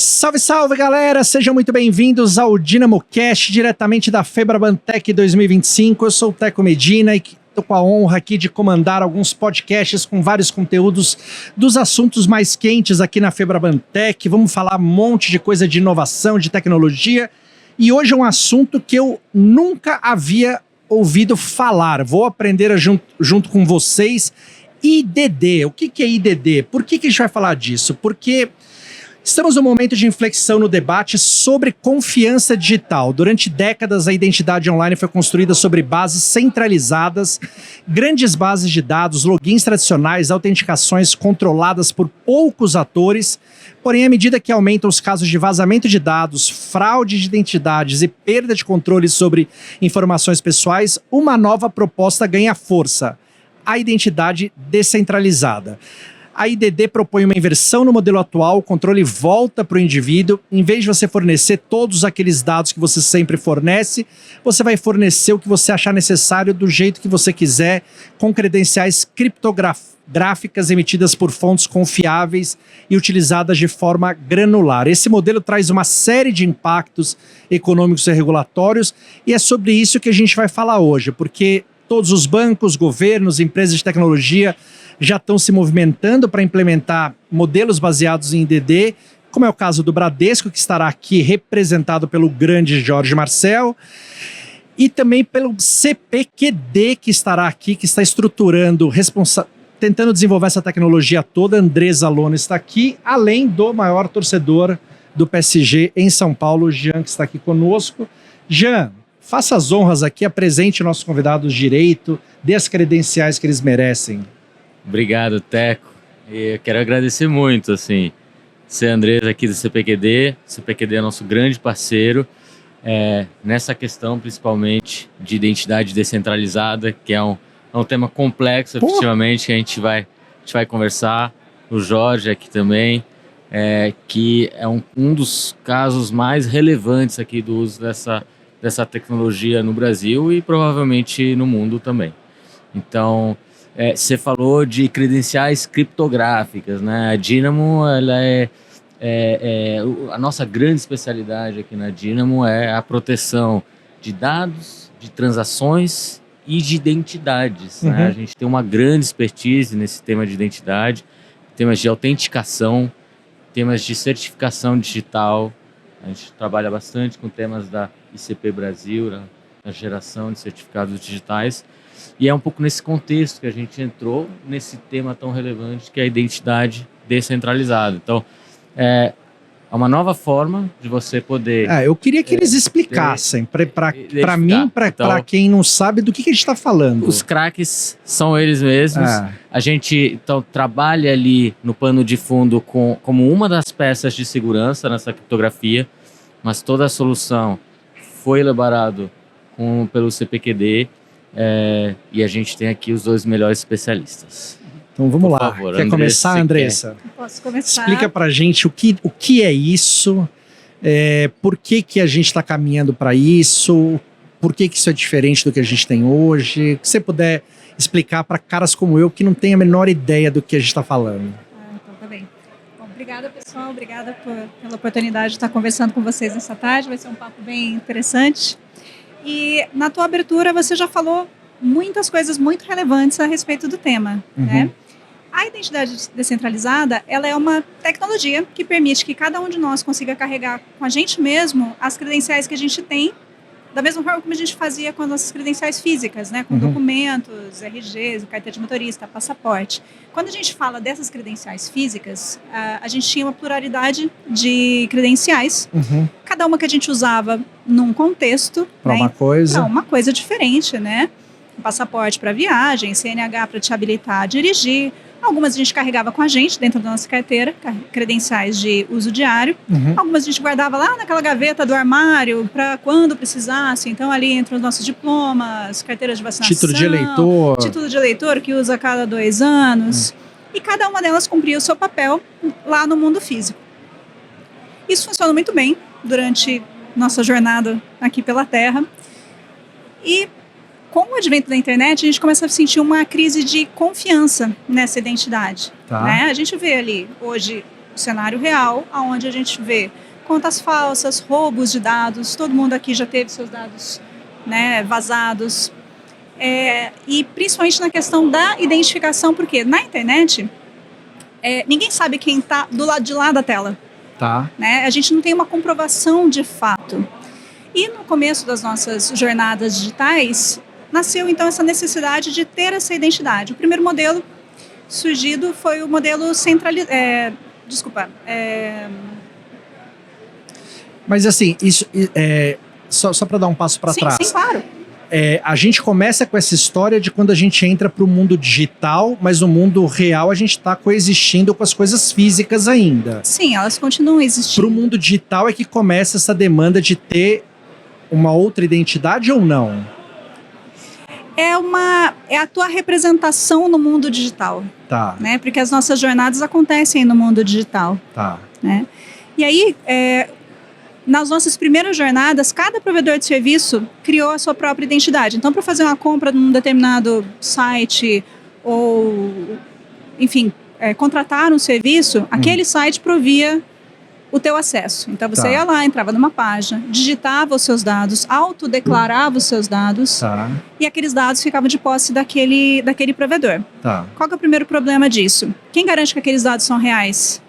Salve, salve, galera! Sejam muito bem-vindos ao DynamoCast, diretamente da FebrabanTech 2025. Eu sou o Teco Medina e estou com a honra aqui de comandar alguns podcasts com vários conteúdos dos assuntos mais quentes aqui na FebrabanTech. Vamos falar um monte de coisa de inovação, de tecnologia. E hoje é um assunto que eu nunca havia ouvido falar. Vou aprender junto com vocês. IDD. O que é IDD? Por que a gente vai falar disso? Porque estamos num momento de inflexão no debate sobre confiança digital. Durante décadas, a identidade online foi construída sobre bases centralizadas, grandes bases de dados, logins tradicionais, autenticações controladas por poucos atores. Porém, à medida que aumentam os casos de vazamento de dados, fraude de identidades e perda de controle sobre informações pessoais, uma nova proposta ganha força: a identidade descentralizada. A IDD propõe uma inversão no modelo atual, o controle volta para o indivíduo. Em vez de você fornecer todos aqueles dados que você sempre fornece, você vai fornecer o que você achar necessário do jeito que você quiser, com credenciais criptográficas emitidas por fontes confiáveis e utilizadas de forma granular. Esse modelo traz uma série de impactos econômicos e regulatórios, e é sobre isso que a gente vai falar hoje, porque todos os bancos, governos, empresas de tecnologia já estão se movimentando para implementar modelos baseados em IDD, como é o caso do Bradesco, que estará aqui representado pelo grande Jorge Marcel, e também pelo CPQD, que estará aqui, que está estruturando, tentando desenvolver essa tecnologia toda. Andresa Lona está aqui, além do maior torcedor do PSG em São Paulo, Jean, que está aqui conosco. Jean, faça as honras aqui, apresente nossos convidados direito, dê as credenciais que eles merecem. Obrigado, Teco. E eu quero agradecer muito, ser Andrés aqui do CPQD. O CPQD é nosso grande parceiro nessa questão, principalmente, de identidade descentralizada, que é um tema complexo, efetivamente, que a gente vai conversar. O Jorge aqui também, que é um dos casos mais relevantes aqui do uso dessa tecnologia no Brasil e provavelmente no mundo também. Então, você falou de credenciais criptográficas, né? A Dynamo, ela a nossa grande especialidade aqui na Dynamo é a proteção de dados, de transações e de identidades, né? A gente tem uma grande expertise nesse tema de identidade, temas de autenticação, temas de certificação digital. A gente trabalha bastante com temas da ICP Brasil, na geração de certificados digitais. E é um pouco nesse contexto que a gente entrou nesse tema tão relevante que é a identidade descentralizada. Então, é uma nova forma de você poder... eu queria que eles explicassem, para mim, para quem não sabe, do que a gente está falando. Os craques são eles mesmos. A gente então trabalha ali no pano de fundo como uma das peças de segurança nessa criptografia, mas toda a solução foi elaborada pelo CPQD. E a gente tem aqui os dois melhores especialistas. Então vamos lá. Favor, quer começar, Andressa? Posso começar. Explica pra gente o que é isso, por que a gente está caminhando para isso, por que isso é diferente do que a gente tem hoje. Se você puder explicar para caras como eu que não têm a menor ideia do que a gente está falando. Então tá bem. Bom, obrigada, pessoal. Obrigada pela oportunidade de estar conversando com vocês nessa tarde. Vai ser um papo bem interessante. E na tua abertura você já falou muitas coisas muito relevantes a respeito do tema, né? A identidade descentralizada, ela é uma tecnologia que permite que cada um de nós consiga carregar com a gente mesmo as credenciais que a gente tem, da mesma forma como a gente fazia com as nossas credenciais físicas, né? Com documentos, RGs, carteira de motorista, passaporte. Quando a gente fala dessas credenciais físicas, a gente tinha uma pluralidade de credenciais, cada uma que a gente usava num contexto, para uma coisa diferente, né? Passaporte para viagem, CNH para te habilitar a dirigir. Algumas a gente carregava com a gente dentro da nossa carteira, credenciais de uso diário. Algumas a gente guardava lá naquela gaveta do armário para quando precisasse. Então ali entre os nossos diplomas, carteiras de vacinação, título de eleitor que usa a cada 2 anos. E cada uma delas cumpria o seu papel lá no mundo físico. Isso funciona muito bem durante nossa jornada aqui pela Terra. E com o advento da internet, a gente começa a sentir uma crise de confiança nessa identidade. Né? A gente vê ali, hoje, o cenário real, onde a gente vê contas falsas, roubos de dados, todo mundo aqui já teve seus dados, né, vazados. E principalmente na questão da identificação, porque na internet ninguém sabe quem está do lado de lá da tela. Tá. Né? A gente não tem uma comprovação de fato. E no começo das nossas jornadas digitais, nasceu então essa necessidade de ter essa identidade. O primeiro modelo surgido foi o modelo centralizado. Mas assim, isso só para dar um passo para trás. Sim, claro. A gente começa com essa história de quando a gente entra para o mundo digital, mas no mundo real a gente está coexistindo com as coisas físicas ainda. Sim, elas continuam existindo. Para o mundo digital é que começa essa demanda de ter uma outra identidade ou não? É a tua representação no mundo digital. Tá. Né? Porque as nossas jornadas acontecem no mundo digital. Tá. Né? E aí, nas nossas primeiras jornadas, cada provedor de serviço criou a sua própria identidade. Então, para fazer uma compra num determinado site ou, enfim, contratar um serviço, aquele site provia o teu acesso. Então, você ia lá, entrava numa página, digitava os seus dados, autodeclarava os seus dados e aqueles dados ficavam de posse daquele provedor. Tá. Qual que é o primeiro problema disso? Quem garante que aqueles dados são reais?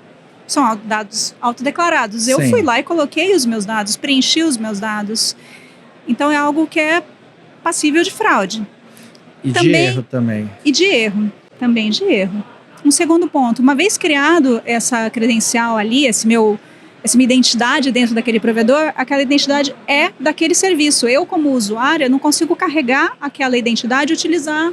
São dados autodeclarados. Eu fui lá e coloquei os meus dados, preenchi os meus dados. Então, é algo que é passível de fraude. E de erro também. E de erro. Também de erro. Um segundo ponto. Uma vez criado essa credencial ali, essa minha identidade dentro daquele provedor, aquela identidade é daquele serviço. Eu, como usuária, não consigo carregar aquela identidade e utilizar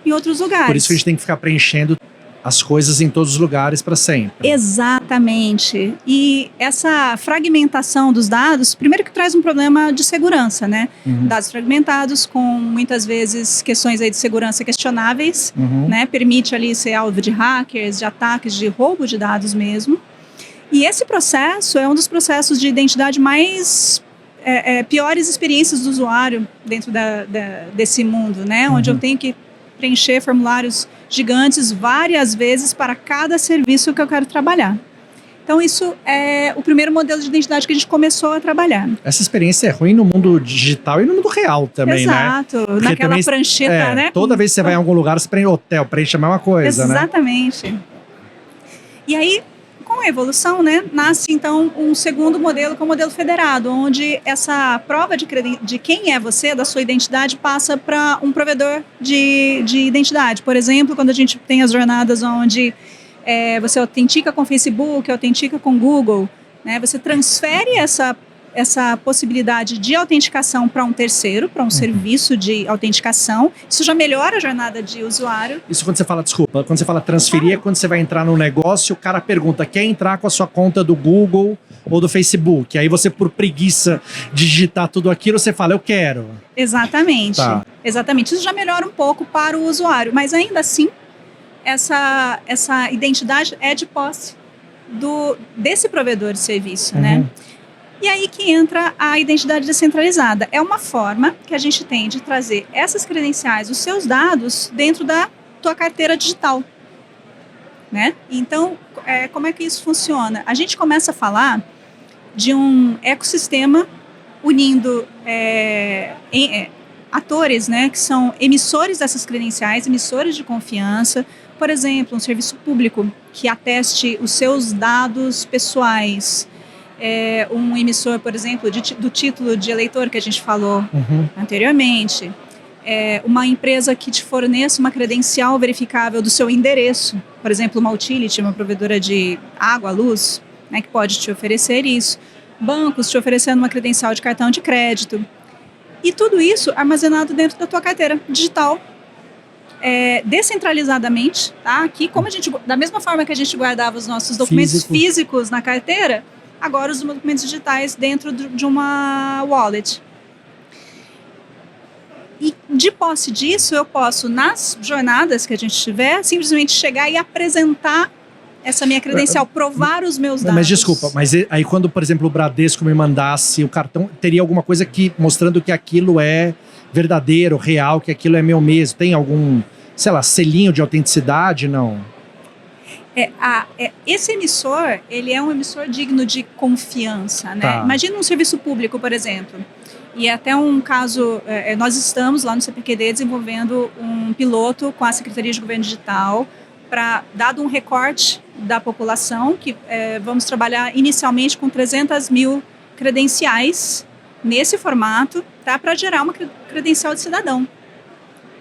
em outros lugares. Por isso que a gente tem que ficar preenchendo as coisas em todos os lugares para sempre. Exatamente. E essa fragmentação dos dados, primeiro que traz um problema de segurança, né? Dados fragmentados com, muitas vezes, questões aí de segurança questionáveis, né? Permite ali ser alvo de hackers, de ataques, de roubo de dados mesmo. E esse processo é um dos processos de identidade mais piores experiências do usuário dentro desse mundo, né? Onde eu tenho que preencher formulários gigantes várias vezes para cada serviço que eu quero trabalhar. Então, isso é o primeiro modelo de identidade que a gente começou a trabalhar. Essa experiência é ruim no mundo digital e no mundo real também, Exato, né? naquela prancheta, né? Toda vez que você vai em algum lugar, você preenche hotel, preenche a mesma coisa, Exatamente. Né? E aí, com a evolução, né, nasce então um segundo modelo, que é o modelo federado, onde essa prova de quem é você, da sua identidade, passa para um provedor de identidade. Por exemplo, quando a gente tem as jornadas onde você autentica com Facebook, autentica com Google, né, você transfere essa possibilidade de autenticação para um terceiro, para um serviço de autenticação. Isso já melhora a jornada de usuário. Isso quando você fala, desculpa, quando você fala transferir é quando você vai entrar num negócio, o cara pergunta, quer entrar com a sua conta do Google ou do Facebook? Aí você, por preguiça de digitar tudo aquilo, você fala, eu quero. Exatamente. Tá. Exatamente. Isso já melhora um pouco para o usuário, mas ainda assim, essa identidade é de posse desse provedor de serviço, né? E aí que entra a identidade descentralizada. É uma forma que a gente tem de trazer essas credenciais, os seus dados, dentro da tua carteira digital. Né? Então, como é que isso funciona? A gente começa a falar de um ecossistema unindo atores, né, que são emissores dessas credenciais, emissores de confiança. Por exemplo, um serviço público que ateste os seus dados pessoais. Um emissor, por exemplo, do título de eleitor que a gente falou anteriormente, uma empresa que te forneça uma credencial verificável do seu endereço, por exemplo, uma utility, uma provedora de água, luz, né, que pode te oferecer isso, bancos te oferecendo uma credencial de cartão de crédito, e tudo isso armazenado dentro da tua carteira digital, descentralizadamente, tá? Aqui, da mesma forma que a gente guardava os nossos documentos físicos na carteira, agora os documentos digitais dentro de uma wallet. E de posse disso, eu posso, nas jornadas que a gente tiver, simplesmente chegar e apresentar essa minha credencial, provar os meus dados. Mas desculpa, mas aí quando, por exemplo, o Bradesco me mandasse o cartão, teria alguma coisa mostrando que aquilo é verdadeiro, real, que aquilo é meu mesmo? Tem algum, sei lá, selinho de autenticidade? Não? Esse emissor, ele é um emissor digno de confiança, né? Tá. Imagina um serviço público, por exemplo. E até um caso, nós estamos lá no CPQD desenvolvendo um piloto com a Secretaria de Governo Digital para, dado um recorte da população, que vamos trabalhar inicialmente com 300 mil credenciais nesse formato, tá, para gerar uma credencial de cidadão.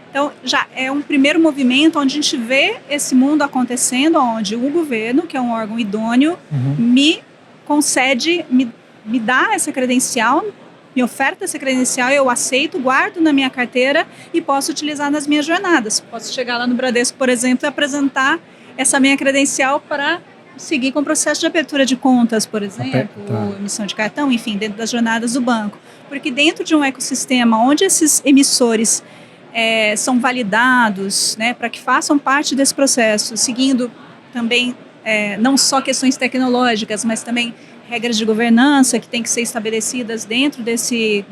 Então, já é um primeiro movimento onde a gente vê esse mundo acontecendo, onde o governo, que é um órgão idôneo, me concede, me dá essa credencial, me oferta essa credencial, eu aceito, guardo na minha carteira e posso utilizar nas minhas jornadas. Posso chegar lá no Bradesco, por exemplo, e apresentar essa minha credencial para seguir com o processo de abertura de contas, por exemplo, ou emissão de cartão, enfim, dentro das jornadas do banco. Porque dentro de um ecossistema onde esses emissores são validados, né, para que façam parte desse processo, seguindo também não só questões tecnológicas, mas também regras de governança que têm que ser estabelecidas dentro desse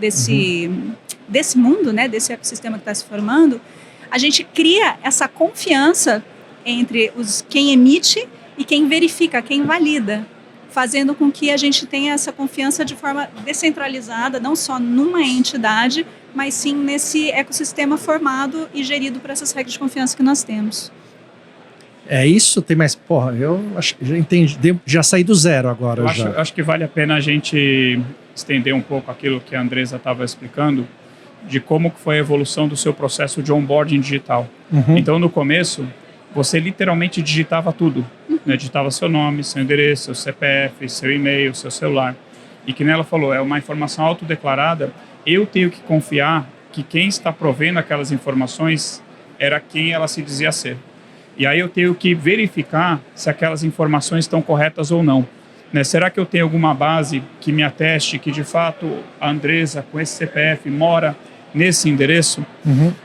mundo, né, desse ecossistema que está se formando, a gente cria essa confiança entre quem emite e quem verifica, quem valida, fazendo com que a gente tenha essa confiança de forma descentralizada, não só numa entidade, mas sim nesse ecossistema formado e gerido por essas regras de confiança que nós temos. É isso? Tem mais... Porra, eu acho que já entendi. Já saí do zero agora. Eu acho que vale a pena a gente estender um pouco aquilo que a Andresa estava explicando, de como foi a evolução do seu processo de onboarding digital. Então, no começo, você literalmente digitava tudo. Né? Digitava seu nome, seu endereço, seu CPF, seu e-mail, seu celular. E que ela falou, é uma informação autodeclarada, eu tenho que confiar que quem está provendo aquelas informações era quem ela se dizia ser. E aí eu tenho que verificar se aquelas informações estão corretas ou não. Né? Será que eu tenho alguma base que me ateste que, de fato, a Andresa, com esse CPF, mora nesse endereço?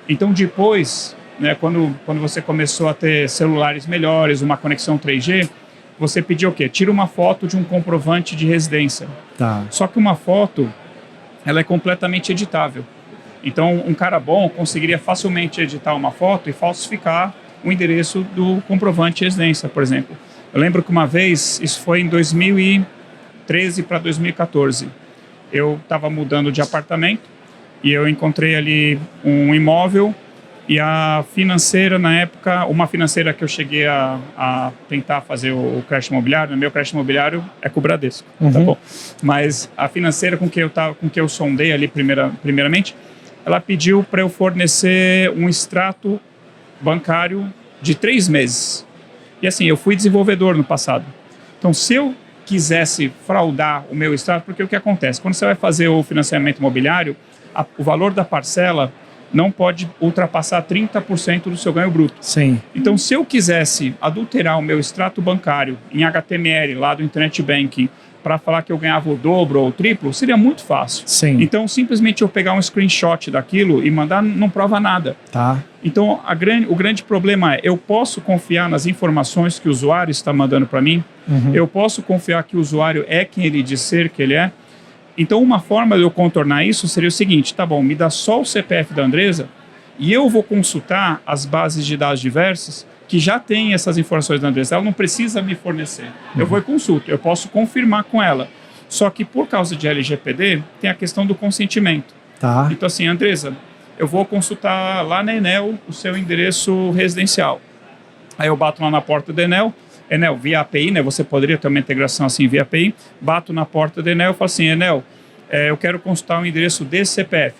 Então, depois, né, quando você começou a ter celulares melhores, uma conexão 3G, você pediu o quê? Tira uma foto de um comprovante de residência. Tá. Só que uma foto, ela é completamente editável. Então, um cara bom conseguiria facilmente editar uma foto e falsificar o endereço do comprovante de residência, por exemplo. Eu lembro que uma vez, isso foi em 2013 para 2014, eu estava mudando de apartamento e eu encontrei ali um imóvel e a financeira, na época, uma financeira que eu cheguei a tentar fazer o crédito imobiliário, meu crédito imobiliário é com o Bradesco, tá bom? Mas a financeira com que eu sondei ali primeiramente, ela pediu para eu fornecer um extrato bancário de 3 meses. E assim, eu fui desenvolvedor no passado. Então, se eu quisesse fraudar o meu extrato, porque o que acontece? Quando você vai fazer o financiamento imobiliário, o valor da parcela não pode ultrapassar 30% do seu ganho bruto. Sim. Então, se eu quisesse adulterar o meu extrato bancário em HTML, lá do Internet Banking, para falar que eu ganhava o dobro ou o triplo, seria muito fácil. Sim. Então, simplesmente eu pegar um screenshot daquilo e mandar, não prova nada. Tá. Então, o grande problema é, eu posso confiar nas informações que o usuário está mandando para mim? Eu posso confiar que o usuário é quem ele diz ser que ele é? Então, uma forma de eu contornar isso seria o seguinte, tá bom, me dá só o CPF da Andresa e eu vou consultar as bases de dados diversas que já tem essas informações da Andresa. Ela não precisa me fornecer. Eu vou e consulto, eu posso confirmar com ela. Só que por causa de LGPD, tem a questão do consentimento. Tá. Então assim, Andresa, eu vou consultar lá na Enel o seu endereço residencial. Aí eu bato lá na porta da Enel, via API, né? Você poderia ter uma integração assim via API, bato na porta da Enel e falo assim, Enel, eu quero consultar o endereço desse CPF.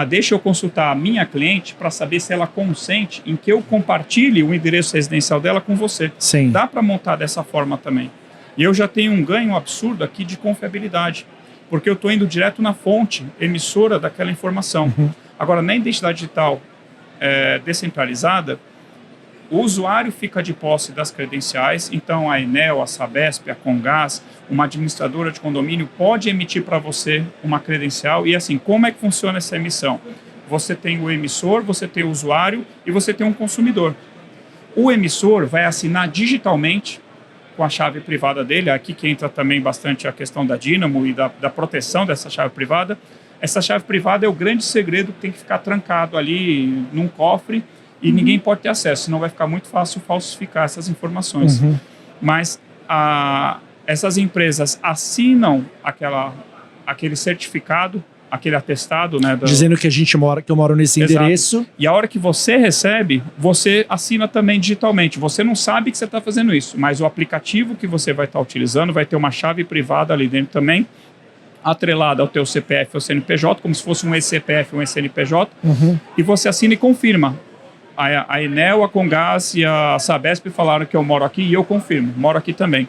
Deixa eu consultar a minha cliente para saber se ela consente em que eu compartilhe o endereço residencial dela com você. Sim. Dá para montar dessa forma também. E eu já tenho um ganho absurdo aqui de confiabilidade, porque eu estou indo direto na fonte emissora daquela informação. Agora, na identidade digital descentralizada, o usuário fica de posse das credenciais, então a Enel, a Sabesp, a Comgás, uma administradora de condomínio pode emitir para você uma credencial e assim, como é que funciona essa emissão? Você tem o emissor, você tem o usuário e você tem um consumidor. O emissor vai assinar digitalmente com a chave privada dele, aqui que entra também bastante a questão da Dínamo e da proteção dessa chave privada. Essa chave privada é o grande segredo que tem que ficar trancado ali num cofre e ninguém pode ter acesso, senão vai ficar muito fácil falsificar essas informações. mas essas empresas assinam aquele certificado, aquele atestado, né? Dizendo que que eu moro nesse Exato. endereço. E a hora que você recebe, você assina também digitalmente. Você não sabe que você está fazendo isso, mas o aplicativo que você vai estar utilizando vai ter uma chave privada ali dentro também, atrelada ao teu CPF ou CNPJ, como se fosse um eCPF ou um CNPJ, e você assina e confirma. A Enel, a Comgás e a Sabesp falaram que eu moro aqui e eu confirmo, moro aqui também.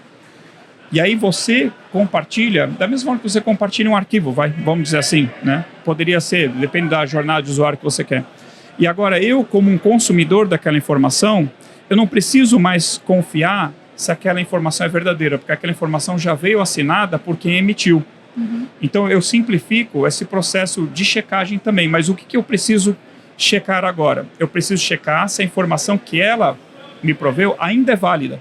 E aí você compartilha, da mesma forma que você compartilha um arquivo, vamos dizer assim, né? Poderia ser, depende da jornada de usuário que você quer. E agora eu, como um consumidor daquela informação, eu não preciso mais confiar se aquela informação é verdadeira, porque aquela informação já veio assinada por quem emitiu. Então eu simplifico esse processo de checagem também, mas o que eu preciso checar agora? Eu preciso checar se a informação que ela me proveu ainda é válida.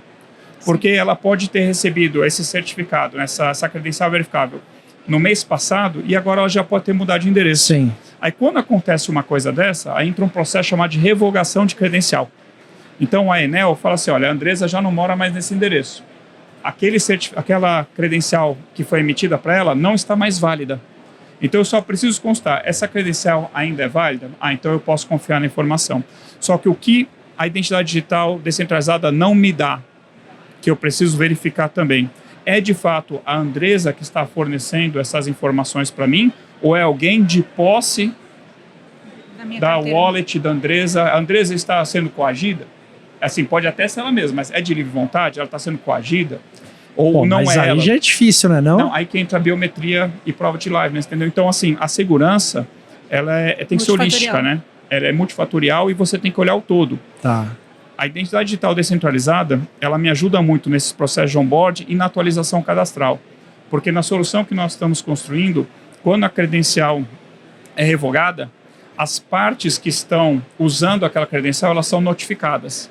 Porque ela pode ter recebido esse certificado, essa credencial verificável no mês passado e agora ela já pode ter mudado de endereço. Sim. Aí quando acontece uma coisa dessa, aí entra um processo chamado de revogação de credencial. Então a Enel fala assim, olha, a Andresa já não mora mais nesse endereço. Aquela credencial que foi emitida para ela não está mais válida. Então eu só preciso constar, essa credencial ainda é válida? Então eu posso confiar na informação. Só que o que a identidade digital descentralizada não me dá, que eu preciso verificar também, é de fato a Andresa que está fornecendo essas informações para mim ou é alguém de posse da wallet da Andresa? A Andresa está sendo coagida? Assim, pode até ser ela mesma, mas é de livre vontade? Ela está sendo coagida? Ou não mas é aí ela? já é difícil, né? Não, aí que entra a biometria e prova de liveness, entendeu? Então, assim, a segurança, ela tem que ser holística, né? Ela é multifatorial e você tem que olhar o todo. Tá. A identidade digital descentralizada, ela me ajuda muito nesses processos de onboard e na atualização cadastral. Porque na solução que nós estamos construindo, quando a credencial é revogada, as partes que estão usando aquela credencial, elas são notificadas.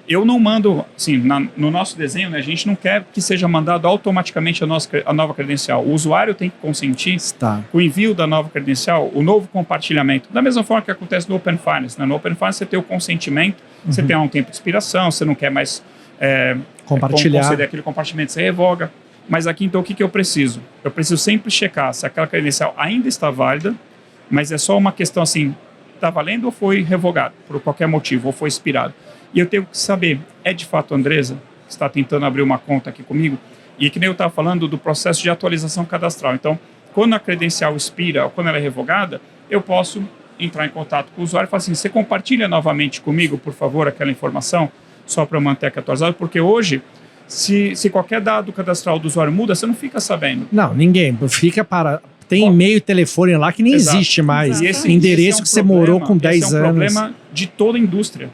Eu não mando, assim, no nosso desenho, né, a gente não quer que seja mandado automaticamente a nova credencial. O usuário tem que consentir o envio da nova credencial, o novo compartilhamento. Da mesma forma que acontece no Open Finance. Né? No Open Finance você tem o consentimento, você tem um tempo de expiração, você não quer mais conceder aquele compartilhamento, você revoga. Mas aqui, então, o que eu preciso? Eu preciso sempre checar se aquela credencial ainda está válida, mas é só uma questão assim, está valendo ou foi revogado por qualquer motivo, ou foi expirado. E eu tenho que saber, é de fato a Andresa que está tentando abrir uma conta aqui comigo? E que nem eu estava falando do processo de atualização cadastral. Então, quando a credencial expira ou quando ela é revogada, eu posso entrar em contato com o usuário e falar assim, você compartilha novamente comigo, por favor, aquela informação, só para manter aqui atualizado, porque hoje, se qualquer dado cadastral do usuário muda, você não fica sabendo. Não, ninguém. Fica para... Tem e-mail e telefone lá que nem existe mais. E endereço que você morou com 10 anos. Esse é um problema de toda a indústria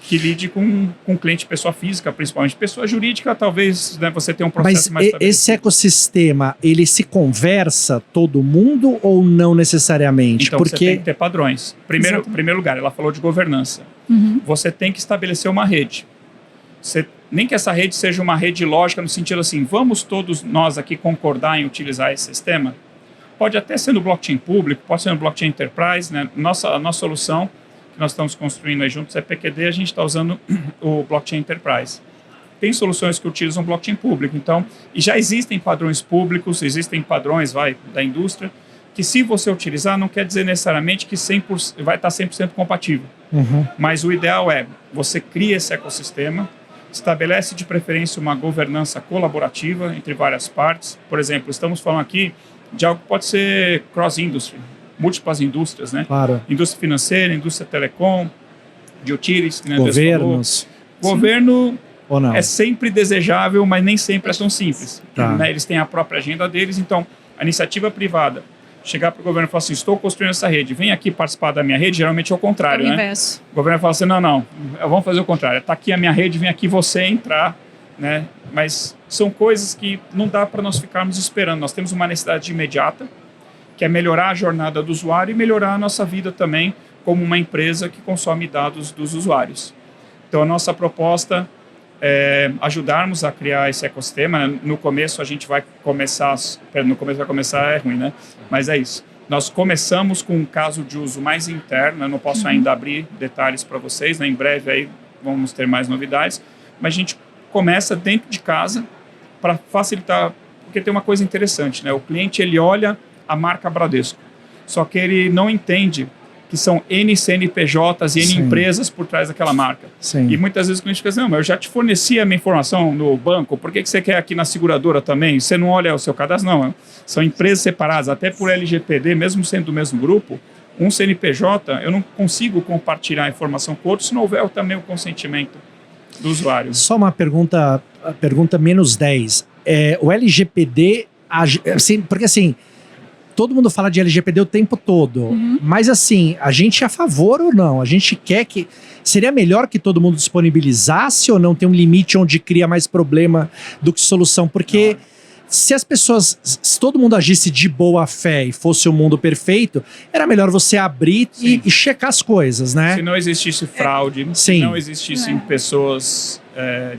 que lide com cliente pessoa física, principalmente. Pessoa jurídica, talvez, né, você tenha um processo mais estabelecido. Esse ecossistema, ele se conversa todo mundo ou não necessariamente? Então, você tem que ter padrões. Primeiro lugar, ela falou de governança. Você tem que estabelecer uma rede. Nem que essa rede seja uma rede lógica no sentido assim, vamos todos nós aqui concordar em utilizar esse sistema? Pode até ser no blockchain público, pode ser no blockchain enterprise, né? A nossa solução que nós estamos construindo aí juntos é PQD, a gente está usando o blockchain enterprise. Tem soluções que utilizam blockchain público, então, e já existem padrões públicos, existem padrões da indústria, que se você utilizar, não quer dizer necessariamente que vai estar 100% compatível. Mas o ideal é, você cria esse ecossistema, estabelece de preferência uma governança colaborativa entre várias partes. Por exemplo, estamos falando aqui de algo que pode ser cross-industry, múltiplas indústrias, né? Claro. Indústria financeira, indústria telecom, de utilities, né? Governos. Governo ou não? É sempre desejável, mas nem sempre é tão simples. Tá. Né? Eles têm a própria agenda deles, então a iniciativa privada chegar para o governo e falar assim, estou construindo essa rede, vem aqui participar da minha rede, geralmente é o contrário, né? O governo fala assim, não, vamos fazer o contrário, está aqui a minha rede, vem aqui você entrar, né? Mas são coisas que não dá para nós ficarmos esperando, nós temos uma necessidade imediata, que é melhorar a jornada do usuário e melhorar a nossa vida também como uma empresa que consome dados dos usuários. Então a nossa proposta é ajudarmos a criar esse ecossistema. No começo a gente vai começar, é ruim, né? Mas é isso. Nós começamos com um caso de uso mais interno, eu não posso ainda abrir detalhes para vocês, né? Em breve aí vamos ter mais novidades, mas a gente começa dentro de casa para facilitar, porque tem uma coisa interessante, né? O cliente, ele olha a marca Bradesco, só que ele não entende que são N CNPJs e N empresas por trás daquela marca. Sim. E muitas vezes o cliente fica assim, não, mas eu já te forneci a minha informação no banco, por que você quer aqui na seguradora também? Você não olha o seu cadastro? Não, são empresas separadas, até por LGPD, mesmo sendo do mesmo grupo, um CNPJ, eu não consigo compartilhar a informação com outro se não houver também o consentimento do usuário. Só uma pergunta menos 10. O LGPD, assim, porque assim, todo mundo fala de LGPD o tempo todo, mas assim, a gente é a favor ou não? A gente quer que... Seria melhor que todo mundo disponibilizasse ou não? Tem um limite onde cria mais problema do que solução? Porque se as pessoas, se todo mundo agisse de boa fé e fosse o mundo perfeito, era melhor você abrir e checar as coisas, né? Se não existisse fraude, se não existissem pessoas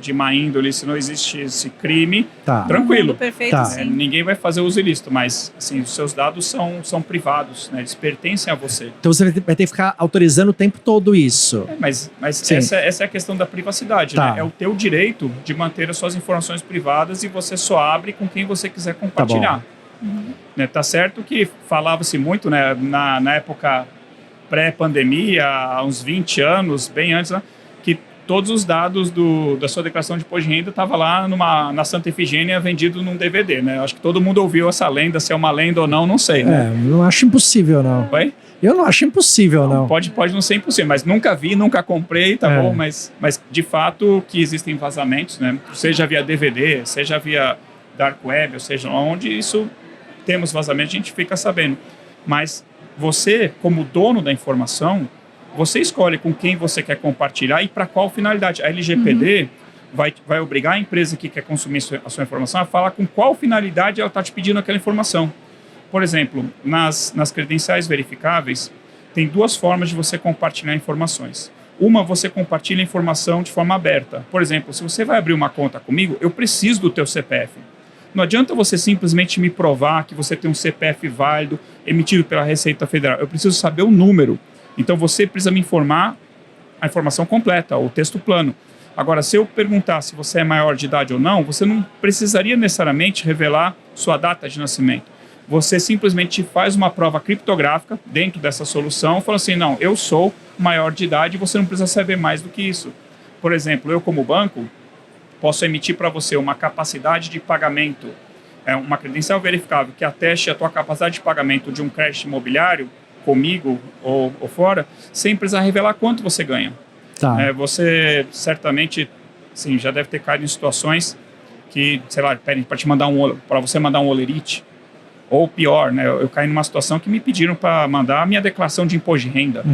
de má índole, se não existisse crime, tranquilo. Perfeito, ninguém vai fazer uso ilícito, mas assim, os seus dados são privados, né? Eles pertencem a você. Então você vai ter que ficar autorizando o tempo todo isso. Mas essa é a questão da privacidade, né? É o teu direito de manter as suas informações privadas e você só abre com quem você quiser compartilhar. Né? Tá certo que falava-se muito, né? Na época pré-pandemia, há uns 20 anos, bem antes, né? Que todos os dados da sua declaração de imposto de renda estavam lá na Santa Efigênia vendido num DVD, né? Acho que todo mundo ouviu essa lenda, se é uma lenda ou não sei, né? Não acho impossível, não. Oi? Eu não acho impossível, não. Pode não ser impossível, mas nunca vi, nunca comprei, tá bom? Mas de fato que existem vazamentos, né? Seja via DVD, seja via Dark Web, ou seja, onde isso temos vazamento, a gente fica sabendo. Mas você, como dono da informação, você escolhe com quem você quer compartilhar e para qual finalidade. A LGPD vai obrigar a empresa que quer consumir a sua informação a falar com qual finalidade ela está te pedindo aquela informação. Por exemplo, nas credenciais verificáveis, tem duas formas de você compartilhar informações. Uma, você compartilha informação de forma aberta. Por exemplo, se você vai abrir uma conta comigo, eu preciso do teu CPF. Não adianta você simplesmente me provar que você tem um CPF válido emitido pela Receita Federal. Eu preciso saber o número. Então, você precisa me informar a informação completa, o texto plano. Agora, se eu perguntar se você é maior de idade ou não, você não precisaria necessariamente revelar sua data de nascimento. Você simplesmente faz uma prova criptográfica dentro dessa solução, falando assim, não, eu sou maior de idade e você não precisa saber mais do que isso. Por exemplo, eu como banco, posso emitir para você uma capacidade de pagamento, uma credencial verificável que ateste a tua capacidade de pagamento de um crédito imobiliário, comigo ou fora, sem precisar revelar quanto você ganha. Você certamente já deve ter caído em situações que, sei lá, pedem para você mandar um olerite, ou pior, né? Eu caí numa situação que me pediram para mandar a minha declaração de imposto de renda.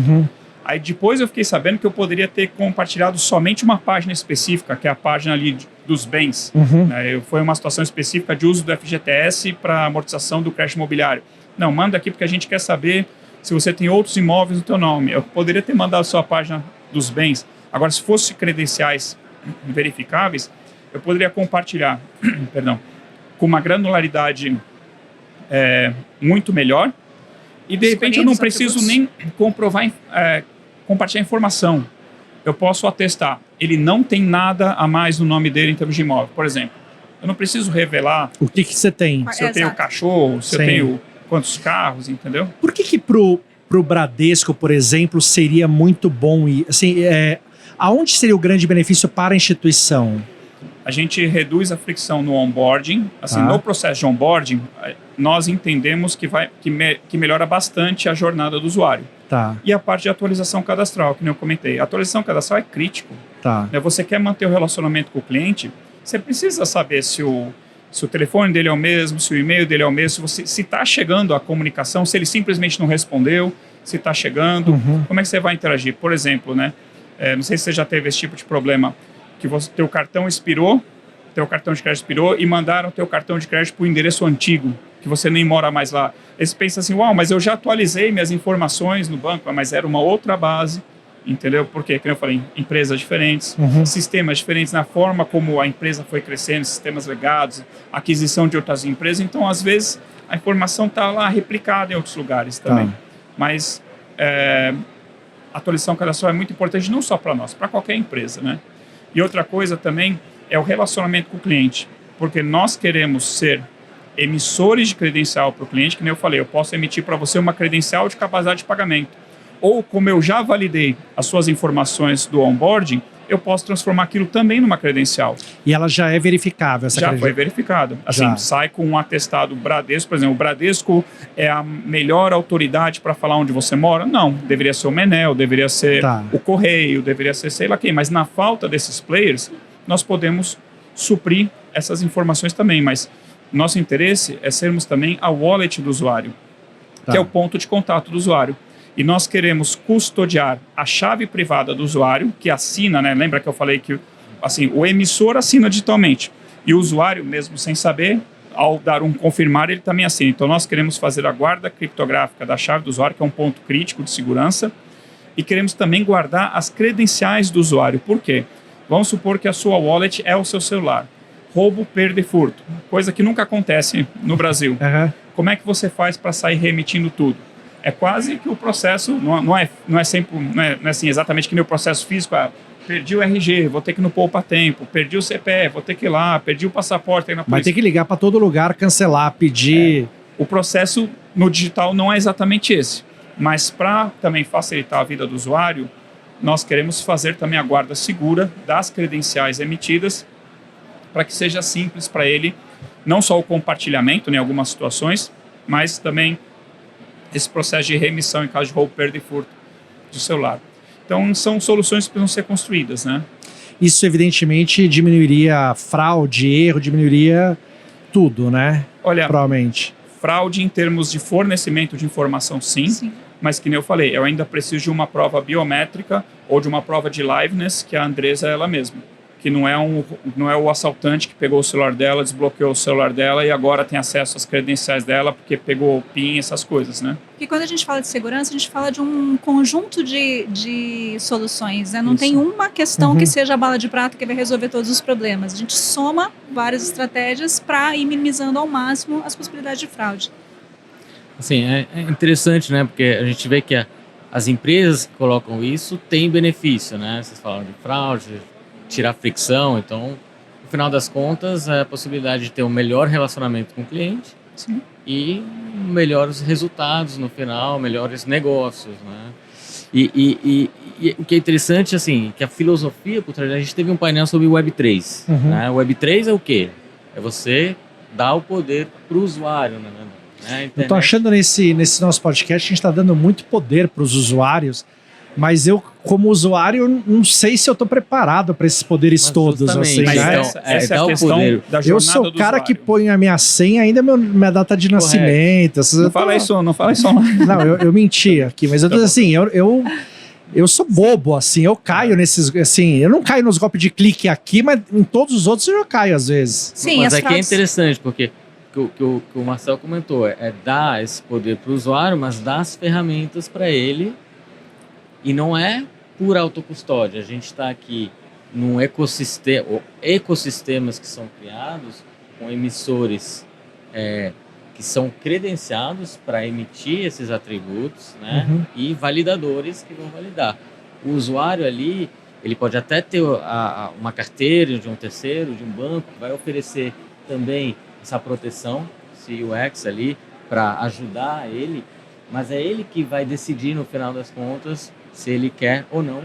Aí depois eu fiquei sabendo que eu poderia ter compartilhado somente uma página específica, que é a página ali dos bens. Foi uma situação específica de uso do FGTS para amortização do crédito imobiliário. Não, manda aqui porque a gente quer saber se você tem outros imóveis no teu nome. Eu poderia ter mandado só a página dos bens. Agora, se fosse credenciais verificáveis, eu poderia compartilhar com uma granularidade muito melhor e, de repente, eu não preciso nem compartilhar informação. Eu posso atestar. Ele não tem nada a mais no nome dele em termos de imóvel. Por exemplo, eu não preciso revelar... O que você tem? Se eu tenho cachorro, se eu tenho... quantos carros, entendeu? Por que pro Bradesco, por exemplo, seria muito bom e assim, aonde seria o grande benefício para a instituição? A gente reduz a fricção no onboarding, no processo de onboarding, nós entendemos que melhora bastante a jornada do usuário. E a parte de atualização cadastral, que nem eu comentei. A atualização cadastral é crítico. Você quer manter o relacionamento com o cliente, você precisa saber se o telefone dele é o mesmo, se o e-mail dele é o mesmo, se está chegando a comunicação, se ele simplesmente não respondeu, se está chegando, como é que você vai interagir? Por exemplo, né? Não sei se você já teve esse tipo de problema, que teu cartão expirou, teu cartão de crédito expirou e mandaram teu cartão de crédito para o endereço antigo, que você nem mora mais lá. Eles pensam assim, mas eu já atualizei minhas informações no banco, mas era uma outra base, entendeu? Porque, como eu falei, empresas diferentes, sistemas diferentes na forma como a empresa foi crescendo, sistemas legados, aquisição de outras empresas. Então, às vezes, a informação está lá replicada em outros lugares também. Mas a atualização cadastral é muito importante, não só para nós, para qualquer empresa, né? E outra coisa também é o relacionamento com o cliente, porque nós queremos ser emissores de credencial para o cliente, que nem eu falei, eu posso emitir para você uma credencial de capacidade de pagamento, ou como eu já validei as suas informações do onboarding, eu posso transformar aquilo também numa credencial. E ela já é verificável, essa Já foi verificado. Assim, sai com um atestado Bradesco, por exemplo, o Bradesco é a melhor autoridade para falar onde você mora? Não, deveria ser o Menel, deveria ser o Correio, deveria ser sei lá quem, mas na falta desses players, nós podemos suprir essas informações também, mas nosso interesse é sermos também a wallet do usuário, que é o ponto de contato do usuário. E nós queremos custodiar a chave privada do usuário, que assina, né? Lembra que eu falei que assim, o emissor assina digitalmente e o usuário, mesmo sem saber, ao dar um confirmar, ele também assina. Então, nós queremos fazer a guarda criptográfica da chave do usuário, que é um ponto crítico de segurança, e queremos também guardar as credenciais do usuário. Por quê? Vamos supor que a sua wallet é o seu celular. Roubo, perda e furto. Coisa que nunca acontece no Brasil. Como é que você faz para sair remitindo tudo? É quase que o processo, não é assim exatamente que nem o processo físico, perdi o RG, vou ter que ir no poupa-tempo, perdi o CPF, vou ter que ir lá, perdi o passaporte. Vai ter que ligar para todo lugar, cancelar, pedir. O processo no digital não é exatamente esse, mas para também facilitar a vida do usuário, nós queremos fazer também a guarda segura das credenciais emitidas, para que seja simples para ele, não só o compartilhamento em algumas situações, mas também esse processo de remissão em caso de roubo, perda e furto do celular. Então, são soluções que precisam ser construídas, né? Isso, evidentemente, diminuiria fraude, erro, diminuiria tudo, né? Olha, provavelmente. Fraude em termos de fornecimento de informação, sim. Mas, que nem eu falei, eu ainda preciso de uma prova biométrica ou de uma prova de liveness, que a Andresa é ela mesma. Que não é o assaltante que pegou o celular dela, desbloqueou o celular dela e agora tem acesso às credenciais dela porque pegou o PIN, essas coisas, né? Porque quando a gente fala de segurança, a gente fala de um conjunto de soluções, né? Não tem uma questão que seja a bala de prata que vai resolver todos os problemas. A gente soma várias estratégias para ir minimizando ao máximo as possibilidades de fraude. Assim, é interessante, né? Porque a gente vê que as empresas que colocam isso têm benefício, né? Vocês falam de fraude, tirar fricção, então, no final das contas, é a possibilidade de ter um melhor relacionamento com o cliente e melhores resultados no final, melhores negócios, né? E o que é interessante, assim, que a filosofia por trás, a gente teve um painel sobre Web3, né? Web3 é o quê? É você dar o poder para o usuário, né? Eu tô achando nesse nosso podcast, a gente está dando muito poder para os usuários, mas eu, como usuário, não sei se eu tô preparado para esses poderes todos. Assim, mas né? Essa é a questão da jornada. Eu sou o cara que põe a minha senha, ainda minha data de nascimento. Não fala isso lá. Não, eu menti aqui, mas eu tô assim, eu sou bobo, assim, eu caio nesses, assim, eu não caio nos golpes de clique aqui, mas em todos os outros eu já caio às vezes. Sim, mas aqui é interessante, porque o Marcel comentou, é dar esse poder para o usuário, mas dar as ferramentas para ele. E não é por autocustódia, a gente está aqui num ecossistema, ou ecossistemas que são criados com emissores que são credenciados para emitir esses atributos, né? E validadores que vão validar. O usuário ali, ele pode até ter uma carteira de um terceiro, de um banco, que vai oferecer também essa proteção, esse UX ali, para ajudar ele, mas é ele que vai decidir no final das contas se ele quer ou não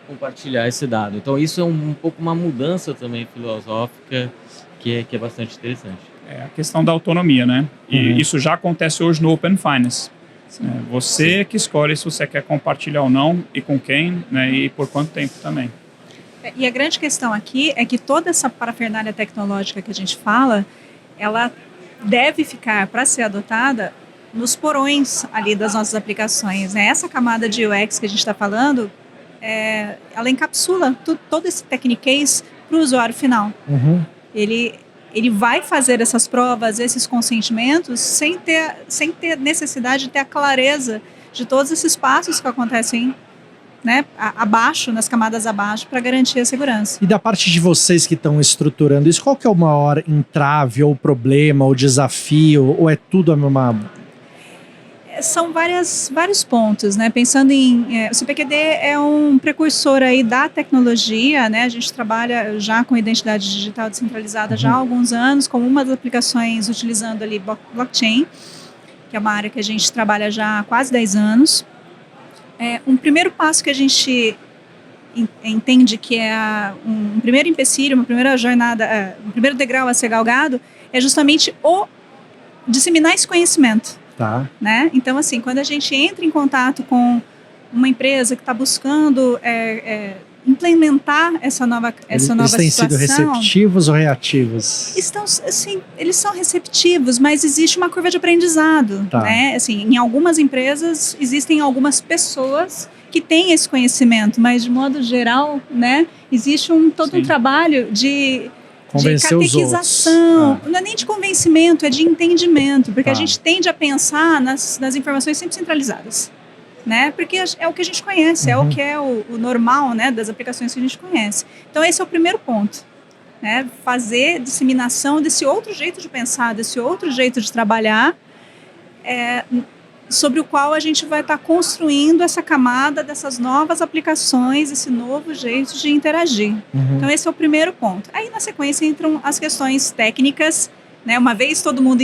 compartilhar esse dado. Então isso é um pouco uma mudança também filosófica que é bastante interessante. É a questão da autonomia, né? E isso já acontece hoje no Open Finance. Você que escolhe se você quer compartilhar ou não, e com quem, né? E por quanto tempo também. E a grande questão aqui é que toda essa parafernália tecnológica que a gente fala, ela deve ficar, para ser adotada, nos porões ali das nossas aplicações, né? Essa camada de UX que a gente está falando, ela encapsula todo esse techniquez para o usuário final. Ele vai fazer essas provas, esses consentimentos, sem ter necessidade de ter a clareza de todos esses passos que acontecem, né, abaixo, nas camadas abaixo, para garantir a segurança. E da parte de vocês que estão estruturando isso, qual que é o maior entrave, ou problema, ou desafio, ou é tudo a mesma... São vários pontos, né? Pensando o CPQD é um precursor aí da tecnologia, né? A gente trabalha já com identidade digital descentralizada já há alguns anos, como uma das aplicações utilizando ali blockchain, que é uma área que a gente trabalha já há quase 10 anos. Um primeiro passo que a gente entende que é um primeiro empecilho, uma primeira jornada, um primeiro degrau a ser galgado, é justamente o disseminar esse conhecimento. Tá. Né? Então, assim, quando a gente entra em contato com uma empresa que está buscando implementar essa nova Eles têm sido receptivos ou reativos? Eles são receptivos, mas existe uma curva de aprendizado. Tá. Né? Assim, em algumas empresas, existem algumas pessoas que têm esse conhecimento, mas, de modo geral, né, existe todo um trabalho de catequização, não é nem de convencimento, é de entendimento, porque a gente tende a pensar nas informações sempre centralizadas, né? Porque é o que a gente conhece, é o que é o normal, né, das aplicações que a gente conhece. Então esse é o primeiro ponto, né? Fazer disseminação desse outro jeito de pensar, desse outro jeito de trabalhar, sobre o qual a gente vai estar construindo essa camada dessas novas aplicações, esse novo jeito de interagir. Então esse é o primeiro ponto. Aí na sequência entram as questões técnicas, né? Uma vez todo mundo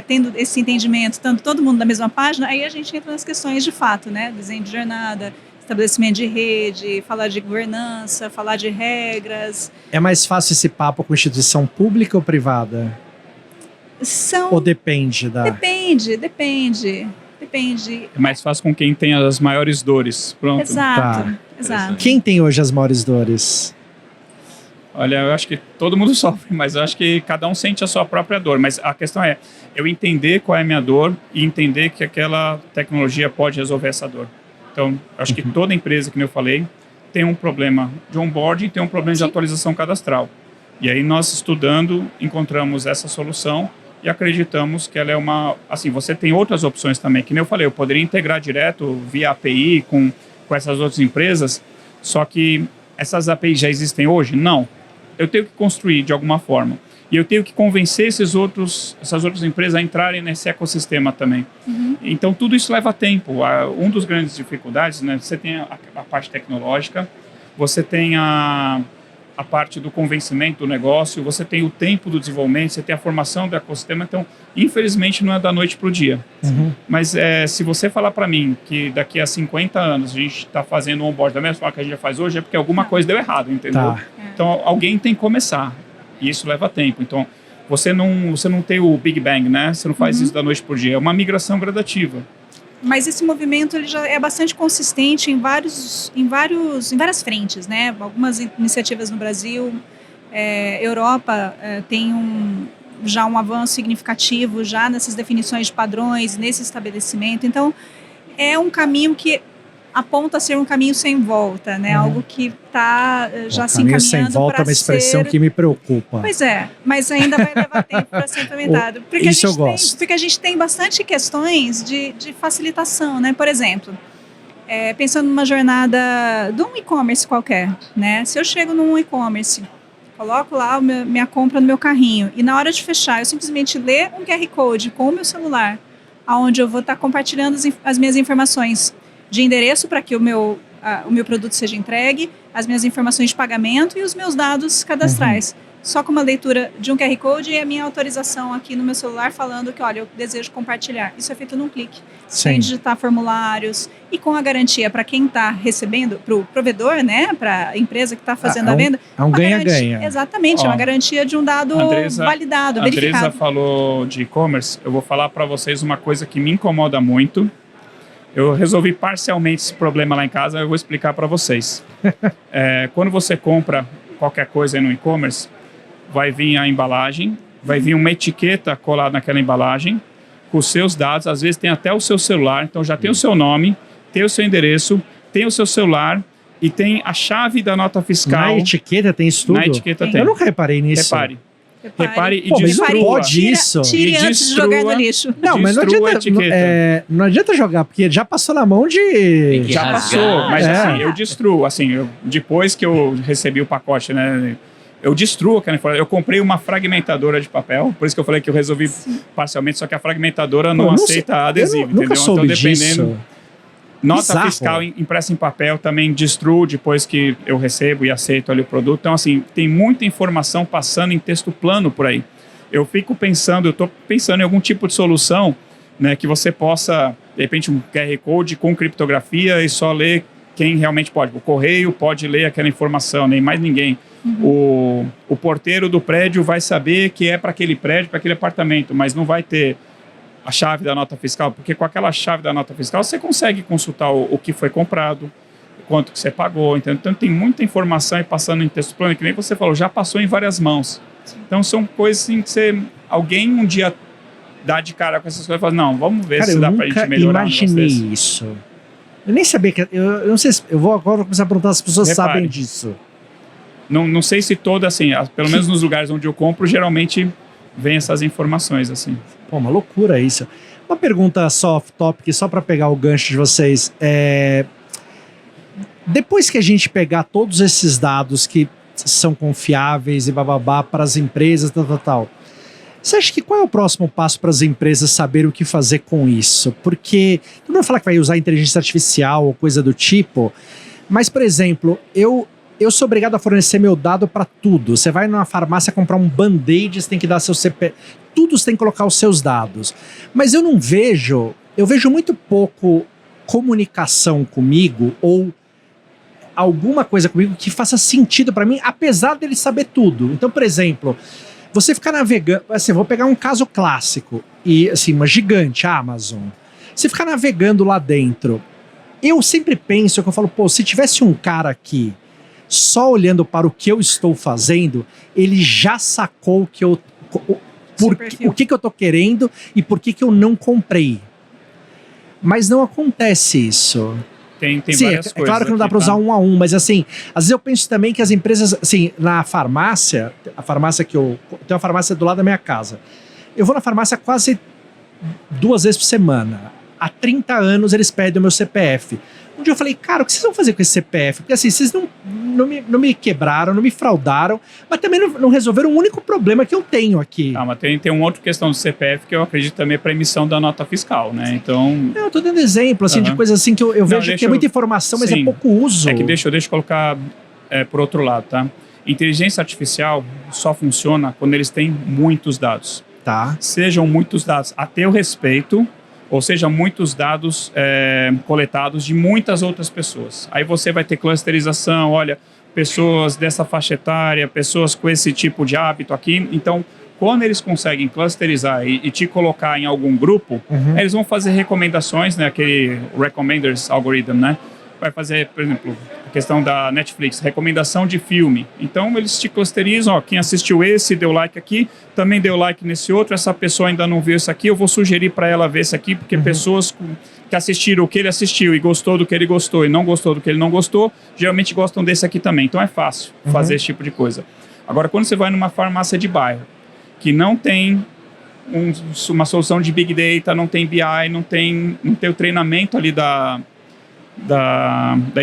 tendo esse entendimento, estando todo mundo na mesma página, aí a gente entra nas questões de fato, né? Desenho de jornada, estabelecimento de rede, falar de governança, falar de regras. É mais fácil esse papo com instituição pública ou privada? Ou depende da... Depende. É mais fácil com quem tem as maiores dores. Pronto. Exato. Quem tem hoje as maiores dores? Olha, eu acho que todo mundo sofre, mas eu acho que cada um sente a sua própria dor. Mas a questão é eu entender qual é a minha dor e entender que aquela tecnologia pode resolver essa dor. Então, acho que toda empresa, como eu falei, tem um problema de onboarding e tem um problema de atualização cadastral. E aí nós, estudando, encontramos essa solução e acreditamos que ela é uma... Assim, você tem outras opções também, que nem eu falei, eu poderia integrar direto via API com essas outras empresas, só que essas APIs já existem hoje? Não. Eu tenho que construir de alguma forma. E eu tenho que convencer essas outras empresas a entrarem nesse ecossistema também. Então, tudo isso leva tempo. Um dos grandes dificuldades, né, você tem a parte tecnológica, você tem a parte do convencimento do negócio, você tem o tempo do desenvolvimento, você tem a formação do ecossistema. Então, infelizmente, não é da noite para o dia. Mas se você falar para mim que daqui a 50 anos a gente está fazendo um onboard da mesma forma que a gente já faz hoje, é porque alguma coisa deu errado, entendeu? Então, alguém tem que começar. E isso leva tempo. Então, você não tem o Big Bang, né? Você não faz isso da noite por dia. É uma migração gradativa. Mas esse movimento ele já é bastante consistente em várias frentes, né? Algumas iniciativas no Brasil, Europa tem já um avanço significativo já nessas definições de padrões, nesse estabelecimento. Então, é um caminho que aponta a ser um caminho sem volta, né? Algo que está já se encaminhando para ser... Caminho sem volta é uma expressão que me preocupa. Pois é, mas ainda vai levar tempo para ser implementado. Isso eu gosto. Porque a gente tem bastante questões de facilitação, né? Por exemplo, pensando numa jornada de um e-commerce qualquer, né? Se eu chego num e-commerce, coloco lá minha compra no meu carrinho e na hora de fechar eu simplesmente ler um QR Code com o meu celular, onde eu vou estar compartilhando as minhas informações de endereço para que o meu produto seja entregue, as minhas informações de pagamento e os meus dados cadastrais. Só com uma leitura de um QR Code e a minha autorização aqui no meu celular falando que, olha, eu desejo compartilhar. Isso é feito num clique. Sem digitar formulários e com a garantia para quem está recebendo, para o provedor, né, para a empresa que está fazendo a venda. É um ganha-ganha. Exatamente, é uma garantia de um dado validado, verificado. A Andresa falou de e-commerce, eu vou falar para vocês uma coisa que me incomoda muito. Eu resolvi parcialmente esse problema lá em casa, eu vou explicar para vocês. Quando você compra qualquer coisa aí no e-commerce, vai vir a embalagem, vai vir uma etiqueta colada naquela embalagem, com os seus dados, às vezes tem até o seu celular, então já tem o seu nome, tem o seu endereço, tem o seu celular e tem a chave da nota fiscal. Na etiqueta tem isso tudo? Na etiqueta tem. Eu nunca reparei nisso. Repare e mas destrua. não pode isso. Tire antes de jogar no lixo. Não, mas não adianta, não adianta jogar, porque já passou na mão de... Já passou, mas assim, eu destruo. Assim, depois que eu recebi o pacote, né, eu destruo aquela informação. Eu comprei uma fragmentadora de papel, por isso que eu falei que eu resolvi parcialmente, só que a fragmentadora não aceita adesivo, nunca entendeu? soube Então, dependendo... disso. Nota Bizarro. fiscal impressa em papel também destruo depois que eu recebo e aceito ali o produto. Então, assim, tem muita informação passando em texto plano por aí. Eu fico pensando, eu estou pensando em algum tipo de solução, né, que você possa, de repente, um QR Code com criptografia e só ler quem realmente pode. O correio pode ler aquela informação, nem mais ninguém. O porteiro do prédio vai saber que é para aquele prédio, para aquele apartamento, mas não vai ter a chave da nota fiscal, porque com aquela chave da nota fiscal você consegue consultar o que foi comprado, quanto que você pagou. Então tem muita informação aí passando em texto plano, que nem você falou, já passou em várias mãos. Então são coisas assim que alguém um dia dá de cara com essas coisas e fala, não, vamos ver se dá pra gente melhorar. Eu imaginei isso. Eu nem sabia que... Eu não sei se... Eu vou agora começar a perguntar se as pessoas sabem disso. Não sei se toda, assim, pelo menos nos lugares onde eu compro, geralmente vem essas informações, assim. Pô, uma loucura isso. Uma pergunta só off-topic, só para pegar o gancho de vocês. Depois que a gente pegar todos esses dados que são confiáveis e bababá para as empresas, tal, você acha que qual é o próximo passo para as empresas saber o que fazer com isso? Porque, não vou falar que vai usar inteligência artificial ou coisa do tipo, mas, por exemplo, eu sou obrigado a fornecer meu dado para tudo. Você vai numa farmácia comprar um band-aid, você tem que dar seu CPF. Tudo você tem que colocar os seus dados. Mas eu vejo muito pouco comunicação comigo ou alguma coisa comigo que faça sentido para mim, apesar dele saber tudo. Então, por exemplo, você ficar navegando... Assim, vou pegar um caso clássico, e assim, uma gigante, a Amazon. Você ficar navegando lá dentro, eu sempre penso, que eu falo, pô, se tivesse um cara aqui só olhando para o que eu estou fazendo, ele já sacou que o que eu estou querendo e por que eu não comprei. Mas não acontece isso. Tem Sim, várias coisas. É claro que não dá para usar um a um, mas assim, às vezes eu penso também que as empresas, assim, na farmácia, a farmácia que eu tenho uma farmácia do lado da minha casa. Eu vou na farmácia quase 2 vezes por semana. Há 30 anos eles pedem o meu CPF. Um dia eu falei, cara, o que vocês vão fazer com esse CPF? Porque assim, vocês não me quebraram, não me fraudaram, mas também não resolveram o único problema que eu tenho aqui. Mas tem uma outra questão do CPF que eu acredito também para emissão da nota fiscal, né? Então... Eu tô dando exemplo, assim, de coisas assim que eu vejo que é muita informação, mas é pouco uso. É que deixa eu colocar por outro lado, tá? Inteligência artificial só funciona quando eles têm muitos dados. Tá. Sejam muitos dados a teu respeito, ou seja, muitos dados coletados de muitas outras pessoas. Aí você vai ter clusterização, olha, pessoas dessa faixa etária, pessoas com esse tipo de hábito aqui. Então, quando eles conseguem clusterizar e te colocar em algum grupo, eles vão fazer recomendações, né, aquele recommenders algorithm, né? Vai fazer, por exemplo, a questão da Netflix, recomendação de filme. Então, eles te clusterizam, ó, quem assistiu esse, deu like aqui, também deu like nesse outro, essa pessoa ainda não viu isso aqui, eu vou sugerir para ela ver esse aqui, porque pessoas que assistiram o que ele assistiu e gostou do que ele gostou e não gostou do que ele não gostou, geralmente gostam desse aqui também. Então, é fácil fazer esse tipo de coisa. Agora, quando você vai numa farmácia de bairro, que não tem uma solução de Big Data, não tem BI, não tem o treinamento ali da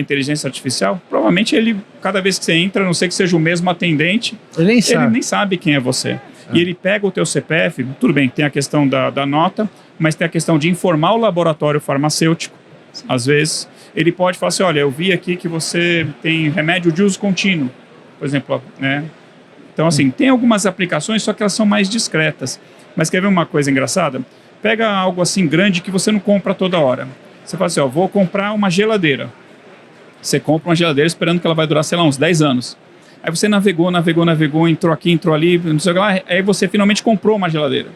inteligência artificial, provavelmente ele, cada vez que você entra, a não ser que seja o mesmo atendente, ele nem sabe quem é você. E ele pega o teu CPF, tudo bem, tem a questão da nota, mas tem a questão de informar o laboratório farmacêutico. Às vezes, ele pode falar assim, olha, eu vi aqui que você tem remédio de uso contínuo, por exemplo, né? Então, assim, tem algumas aplicações, só que elas são mais discretas. Mas quer ver uma coisa engraçada? Pega algo assim grande que você não compra toda hora. Você fala assim, ó, vou comprar uma geladeira. Você compra uma geladeira esperando que ela vai durar, sei lá, uns 10 anos. Aí você navegou, entrou aqui, entrou ali, não sei o que lá, aí você finalmente comprou uma geladeira.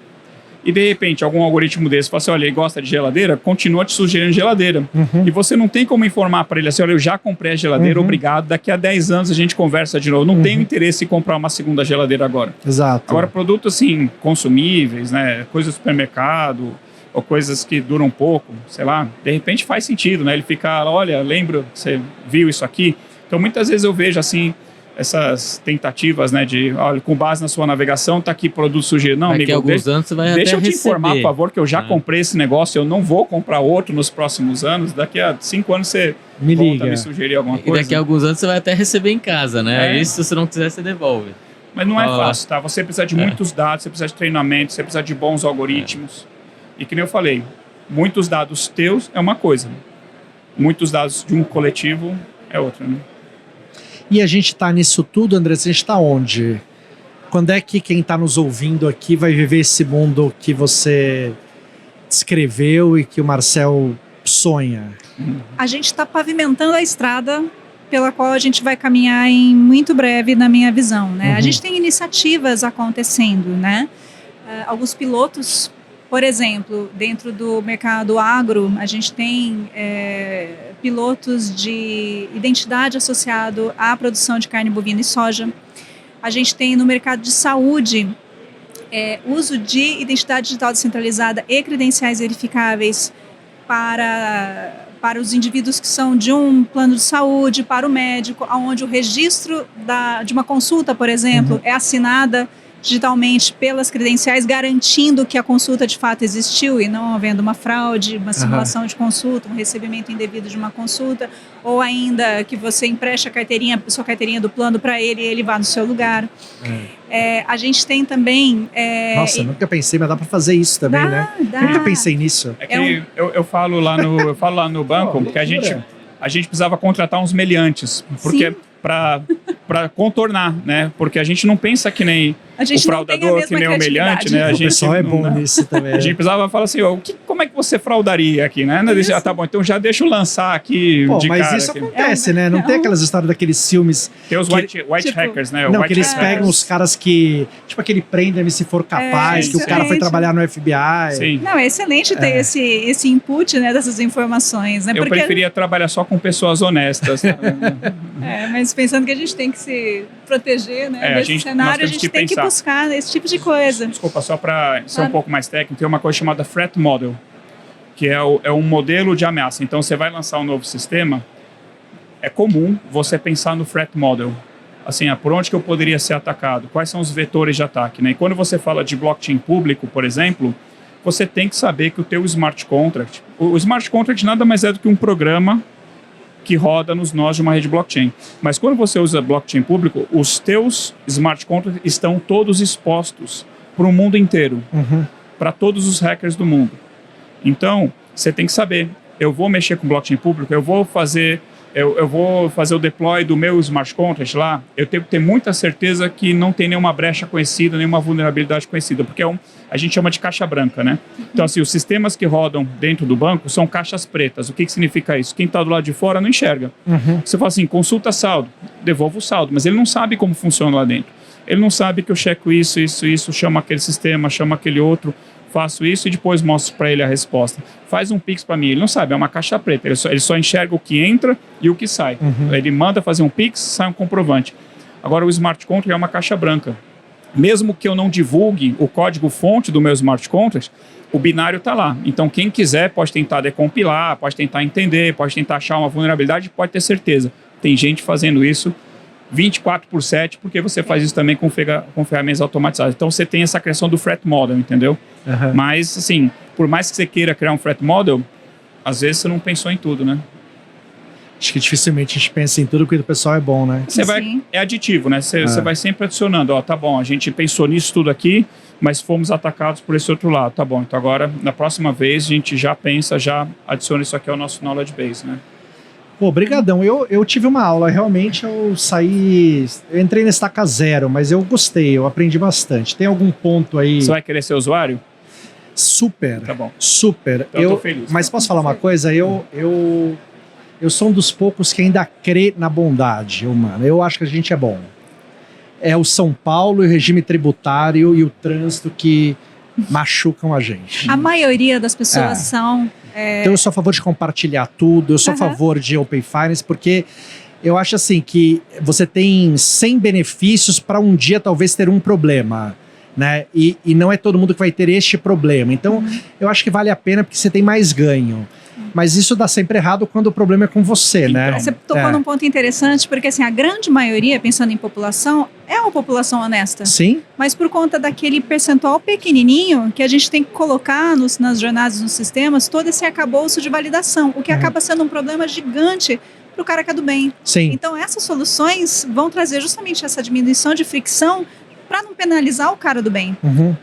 E de repente, algum algoritmo desse fala assim, olha, ele gosta de geladeira, continua te sugerindo geladeira. E você não tem como informar para ele assim, olha, eu já comprei a geladeira, obrigado, daqui a 10 anos a gente conversa de novo. Não tenho interesse em comprar uma segunda geladeira agora. Exato. Agora, produtos assim, consumíveis, né, coisas do supermercado, ou coisas que duram pouco, sei lá, de repente faz sentido, né? Ele fica, olha, lembra, você viu isso aqui? Então, muitas vezes eu vejo assim, essas tentativas, né, de, olha, com base na sua navegação, tá aqui produto sugerido. Não, daqui amigo, alguns anos você vai deixa até eu te informar, por favor, que eu já comprei esse negócio, eu não vou comprar outro nos próximos anos, daqui a 5 anos você volta a me sugerir alguma coisa. E daqui a alguns anos você vai até receber em casa, né? Isso, se você não quiser, você devolve. Mas não é fácil, tá? Você precisa de muitos dados, você precisa de treinamento, você precisa de bons algoritmos. E que nem eu falei, muitos dados teus é uma coisa, muitos dados de um coletivo é outra, né? E a gente tá nisso tudo, André, a gente tá onde? Quando é que quem tá nos ouvindo aqui vai viver esse mundo que você descreveu e que o Marcel sonha? A gente está pavimentando a estrada pela qual a gente vai caminhar em muito breve, na minha visão, né? A gente tem iniciativas acontecendo, né? Alguns pilotos, por exemplo, dentro do mercado agro, a gente tem pilotos de identidade associado à produção de carne bovina e soja. A gente tem no mercado de saúde uso de identidade digital descentralizada e credenciais verificáveis para os indivíduos que são de um plano de saúde, para o médico, onde o registro de uma consulta, por exemplo, é assinada digitalmente pelas credenciais, garantindo que a consulta de fato existiu e não havendo uma fraude, uma simulação de consulta, um recebimento indevido de uma consulta, ou ainda que você empreste a sua carteirinha do plano para ele e ele vá no seu lugar. A gente tem também... Nossa, nunca pensei, mas dá para fazer isso também, né? Nunca pensei nisso. É que eu falo lá no banco que a gente precisava contratar uns meliantes, porque para contornar, né? Porque a gente não pensa que nem o fraudador, que nem o meliante, né? O pessoal é bom nisso também. A gente precisava falar assim, como é que você fraudaria aqui, né? Tá bom, então já deixa eu lançar aqui de mas cara. Mas isso acontece, né? Não tem aquelas histórias daqueles filmes... Tem os white hackers, né? Não, que eles pegam os caras que... Tipo aquele prenda-me se for capaz, que o cara foi trabalhar no FBI. Sim. Não, é excelente ter esse input, né, dessas informações, né? Eu preferia trabalhar só com pessoas honestas. Mas pensando que a gente tem que se proteger, né, desse cenário, a gente tem que buscar esse tipo de coisa. Desculpa, só para ser um pouco mais técnico, tem uma coisa chamada threat model, que é um modelo de ameaça. Então, você vai lançar um novo sistema, é comum você pensar no threat model. Assim, por onde que eu poderia ser atacado? Quais são os vetores de ataque? Né? E quando você fala de blockchain público, por exemplo, você tem que saber que o teu smart contract... O smart contract nada mais é do que um programa que roda nos nós de uma rede blockchain. Mas quando você usa blockchain público, os teus smart contracts estão todos expostos para o mundo inteiro, para todos os hackers do mundo. Então, você tem que saber, eu vou mexer com blockchain público, eu vou fazer o deploy do meu smart contract lá, eu tenho que ter muita certeza que não tem nenhuma brecha conhecida, nenhuma vulnerabilidade conhecida, porque a gente chama de caixa branca, né? Então, assim, os sistemas que rodam dentro do banco são caixas pretas. O que significa isso? Quem está do lado de fora não enxerga. Você fala assim, consulta saldo, devolva o saldo, mas ele não sabe como funciona lá dentro. Ele não sabe que eu checo isso, chama aquele sistema, chama aquele outro, faço isso e depois mostro para ele a resposta. Faz um Pix para mim. Ele não sabe, é uma caixa preta. Ele só enxerga o que entra e o que sai. Ele manda fazer um Pix, sai um comprovante. Agora, o smart contract é uma caixa branca. Mesmo que eu não divulgue o código-fonte do meu smart contract, o binário está lá. Então, quem quiser pode tentar decompilar, pode tentar entender, pode tentar achar uma vulnerabilidade, pode ter certeza. Tem gente fazendo isso 24/7, porque você faz isso também com ferramentas automatizadas. Então, você tem essa questão do threat model, entendeu? Mas, assim, por mais que você queira criar um threat model, às vezes você não pensou em tudo, né? Acho que dificilmente a gente pensa em tudo, porque o pessoal é bom, né? É aditivo, né? Você vai sempre adicionando. Tá bom, a gente pensou nisso tudo aqui, mas fomos atacados por esse outro lado. Tá bom, então agora, na próxima vez, a gente já pensa, já adiciona isso aqui ao nosso knowledge base, né? Pô, brigadão. Eu tive uma aula, realmente eu entrei na estaca zero, mas eu gostei, eu aprendi bastante. Tem algum ponto aí... Você vai querer ser usuário? Super. Tá bom. Super. Então eu tô feliz. Mas posso falar uma coisa? Eu sou um dos poucos que ainda crê na bondade humana. Eu acho que a gente é bom. É o São Paulo e o regime tributário e o trânsito que machucam a gente. A maioria das pessoas são... Então eu sou a favor de compartilhar tudo, eu sou a favor de Open Finance, porque eu acho assim que você tem 100 benefícios para um dia talvez ter um problema, né? E não é todo mundo que vai ter este problema. Então eu acho que vale a pena porque você tem mais ganho. Mas isso dá sempre errado quando o problema é com você, né? Você tocou num ponto interessante, porque assim, a grande maioria, pensando em população, é uma população honesta. Sim. Mas por conta daquele percentual pequenininho que a gente tem que colocar nas jornadas, nos sistemas, todo esse arcabouço de validação, o que acaba sendo um problema gigante para o cara que é do bem. Sim. Então essas soluções vão trazer justamente essa diminuição de fricção penalizar o cara do bem. Uhum.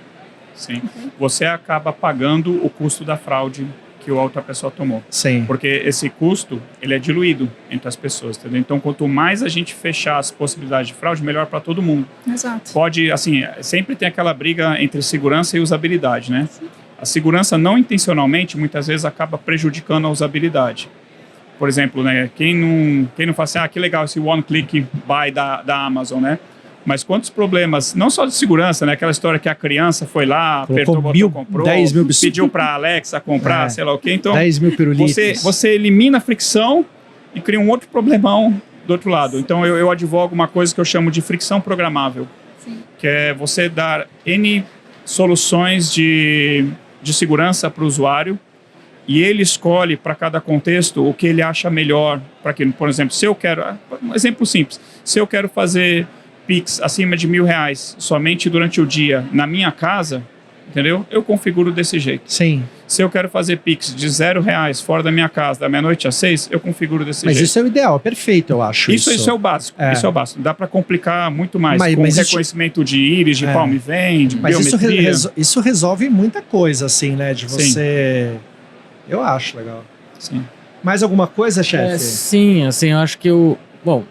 Sim. Você acaba pagando o custo da fraude que a outra pessoa tomou. Sim. Porque esse custo, ele é diluído entre as pessoas, entendeu? Então, quanto mais a gente fechar as possibilidades de fraude, melhor para todo mundo. Exato. Pode, assim, sempre tem aquela briga entre segurança e usabilidade, né? A segurança não intencionalmente, muitas vezes, acaba prejudicando a usabilidade. Por exemplo, né, quem não fala assim, que legal esse one-click buy da Amazon, né? Mas quantos problemas, não só de segurança, né? Aquela história que a criança foi lá, apertou o botão, comprou, 10 mil pediu para a Alexa comprar, sei lá o quê. Então, 10 mil pirulitos. você elimina a fricção e cria um outro problemão do outro lado. Então, eu advogo uma coisa que eu chamo de fricção programável. Sim. Que é você dar N soluções de segurança para o usuário e ele escolhe para cada contexto o que ele acha melhor para aquilo. Por exemplo, se eu quero... Um exemplo simples. Se eu quero fazer Pix acima de R$1.000 somente durante o dia na minha casa, entendeu? Eu configuro desse jeito. Sim. Se eu quero fazer Pix de R$0 fora da minha casa, da meia-noite às 6, eu configuro desse jeito. Mas isso é o ideal, é perfeito, eu acho. Isso é o básico. Isso é o básico. Dá para complicar muito mais. Com reconhecimento de íris, de palm e vem, de biometria. Isso resolve muita coisa, assim, né? De você... Sim. Eu acho legal. Sim. Mais alguma coisa, chefe? Sim, assim, eu acho que Bom,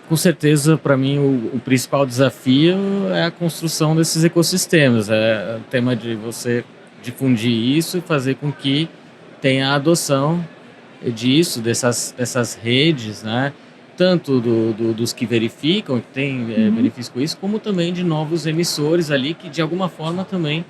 com certeza, para mim, o principal desafio é a construção desses ecossistemas. É o tema de você difundir isso e fazer com que tenha a adoção disso, dessas redes, né? Tanto dos que verificam, que tem benefício com isso, como também de novos emissores ali que, de alguma forma, também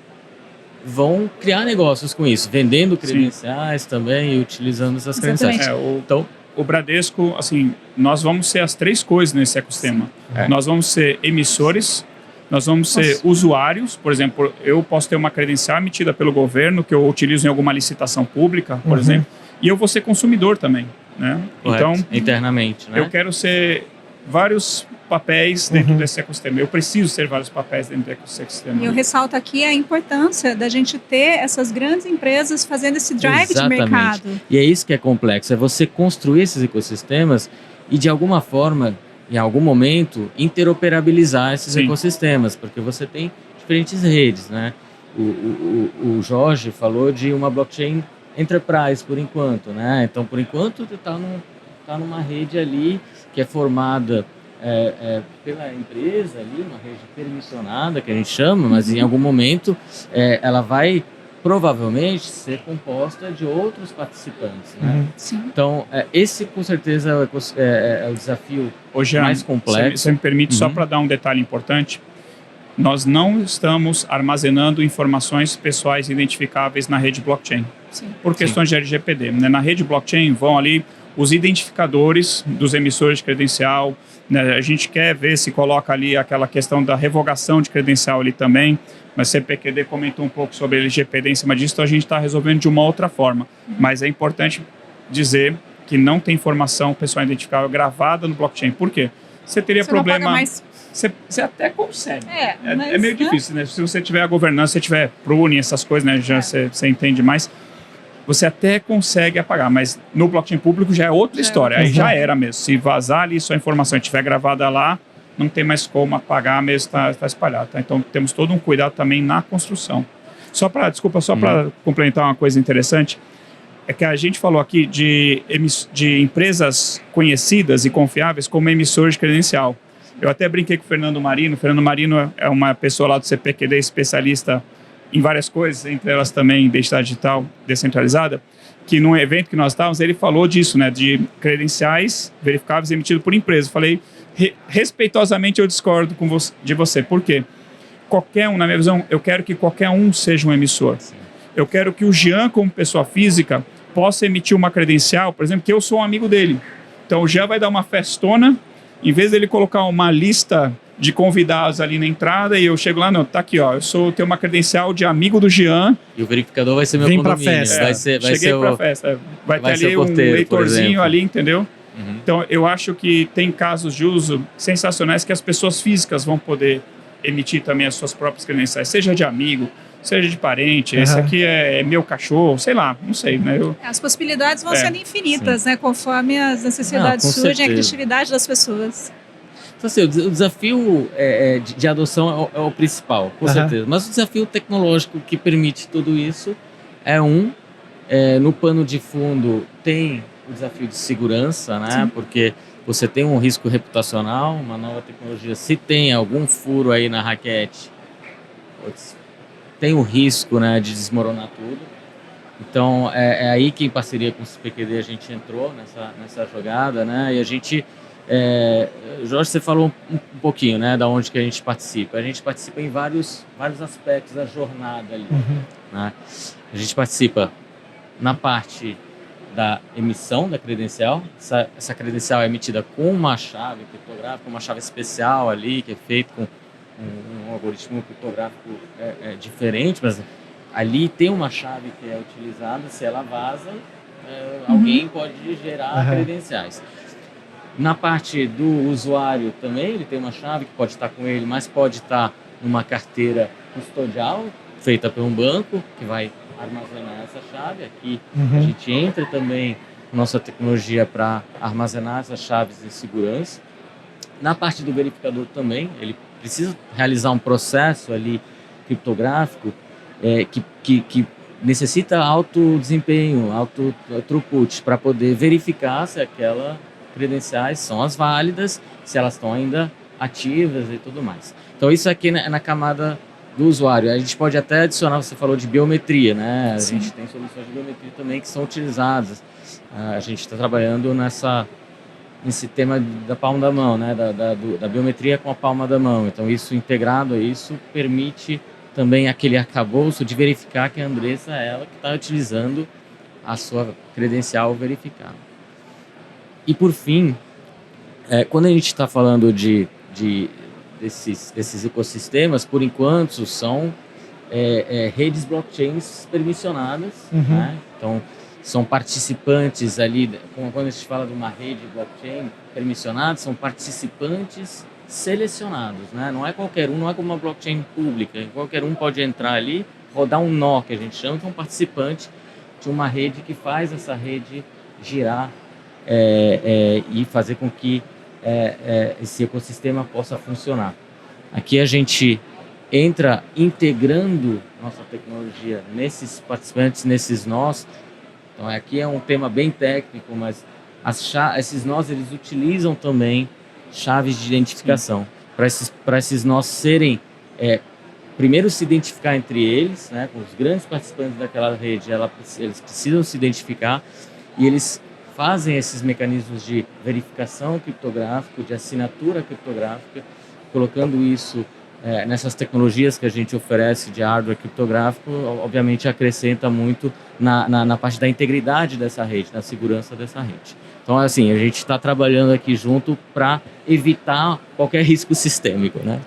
vão criar negócios com isso, vendendo credenciais também e utilizando essas credenciais. Então, o Bradesco, assim, nós vamos ser as três coisas nesse ecossistema. Nós vamos ser emissores, nós vamos ser usuários. Por exemplo, eu posso ter uma credencial emitida pelo governo que eu utilizo em alguma licitação pública, por exemplo, e eu vou ser consumidor também, né? Correto. Então, internamente, né? Eu quero ser vários papéis dentro desse ecossistema. Eu preciso ser vários papéis dentro desse ecossistema. E eu ressalto aqui a importância da gente ter essas grandes empresas fazendo esse drive de mercado. E é isso que é complexo, é você construir esses ecossistemas e, de alguma forma, em algum momento, interoperabilizar esses ecossistemas, porque você tem diferentes redes, né? O Jorge falou de uma blockchain enterprise, por enquanto, né? Então, por enquanto, você está numa rede ali que é formada pela empresa ali, uma rede permissionada, que a gente chama, mas em algum momento ela vai provavelmente ser composta de outros participantes, né? Então, esse com certeza é o desafio mais complexo. Se me permite, só para dar um detalhe importante, nós não estamos armazenando informações pessoais identificáveis na rede blockchain, por questões de LGPD. Né? Na rede blockchain vão ali os identificadores dos emissores de credencial, né? A gente quer ver se coloca ali aquela questão da revogação de credencial ali também, mas o CPQD comentou um pouco sobre LGPD em cima disso, então a gente está resolvendo de uma outra forma. Mas é importante dizer que não tem informação pessoal identificável gravada no blockchain. Por quê? Você teria problema... Não paga mais. Você até consegue. Mas, é meio difícil, né? Se você tiver a governança, se tiver prune, essas coisas, né? Já você entende mais. Você até consegue apagar, mas no blockchain público já é outra história. Aí já era mesmo. Se vazar ali sua informação e estiver gravada lá, não tem mais como apagar mesmo, está espalhado. Tá? Então temos todo um cuidado também na construção. Só para complementar uma coisa interessante, é que a gente falou aqui de empresas conhecidas e confiáveis como emissores de credencial. Eu até brinquei com o Fernando Marino. O Fernando Marino é uma pessoa lá do CPQD, especialista em várias coisas, entre elas também identidade digital descentralizada, que num evento que nós estávamos, ele falou disso, né, de credenciais verificáveis emitidos por empresa. Falei, respeitosamente eu discordo de você. Por quê? Qualquer um, na minha visão, eu quero que qualquer um seja um emissor. Eu quero que o Jean, como pessoa física, possa emitir uma credencial, por exemplo, que eu sou um amigo dele. Então o Jean vai dar uma festona, em vez dele colocar uma lista de convidados ali na entrada e eu chego lá, não, tá aqui, ó, tenho uma credencial de amigo do Jean. E o verificador vai ser meu condomínio. Vem pra festa. Cheguei pra festa. Vai ter ali porteiro, um leitorzinho ali, entendeu? Então, eu acho que tem casos de uso sensacionais que as pessoas físicas vão poder emitir também as suas próprias credenciais, seja de amigo, seja de parente, esse aqui é meu cachorro, sei lá, não sei, né? As possibilidades vão sendo infinitas, né? Conforme as necessidades surgem, a criatividade das pessoas. Então, assim, o desafio de adoção é o principal, com certeza. Mas o desafio tecnológico que permite tudo isso no pano de fundo tem o desafio de segurança, né? Sim. Porque você tem um risco reputacional, uma nova tecnologia, se tem algum furo aí na raquete, tem o risco, né, de desmoronar tudo. Então, é aí que em parceria com o CPQD a gente entrou nessa jogada, né? E a gente... Jorge, você falou um pouquinho, né, da onde que a gente participa. A gente participa em vários aspectos da jornada ali. Né? A gente participa na parte da emissão da credencial. Essa credencial é emitida com uma chave criptográfica, uma chave especial ali, que é feito com um algoritmo criptográfico diferente, mas ali tem uma chave que é utilizada. Se ela vaza, alguém pode gerar credenciais. Na parte do usuário também, ele tem uma chave que pode estar com ele, mas pode estar numa carteira custodial, feita por um banco, que vai armazenar essa chave. Aqui a gente entra também nossa tecnologia para armazenar essas chaves em segurança. Na parte do verificador também, ele precisa realizar um processo ali criptográfico que necessita alto desempenho, alto throughput, para poder verificar se aquela credenciais são as válidas, se elas estão ainda ativas e tudo mais. Então isso aqui na camada do usuário. A gente pode até adicionar, você falou de biometria, né? Sim. A gente tem soluções de biometria também que são utilizadas. A gente está trabalhando nesse tema da palma da mão, né? Da biometria com a palma da mão. Então isso integrado a isso permite também aquele arcabouço de verificar que a Andressa é ela que está utilizando a sua credencial verificada. E por fim, quando a gente está falando desses ecossistemas, por enquanto são redes blockchains permissionadas, né? Então são participantes ali, quando a gente fala de uma rede blockchain permissionada, são participantes selecionados, né? Não é qualquer um, não é como uma blockchain pública, qualquer um pode entrar ali, rodar um nó, que a gente chama, que é um participante de uma rede que faz essa rede girar e fazer com que esse ecossistema possa funcionar. Aqui a gente entra integrando nossa tecnologia nesses participantes, nesses nós. Então aqui é um tema bem técnico, mas esses nós eles utilizam também chaves de identificação para esses nós serem primeiro se identificar entre eles, né, com os grandes participantes daquela rede. Eles precisam se identificar e eles fazem esses mecanismos de verificação criptográfica, de assinatura criptográfica, colocando isso nessas tecnologias que a gente oferece de hardware criptográfico, obviamente acrescenta muito na parte da integridade dessa rede, na segurança dessa rede. Então, assim, a gente está trabalhando aqui junto para evitar qualquer risco sistêmico, né?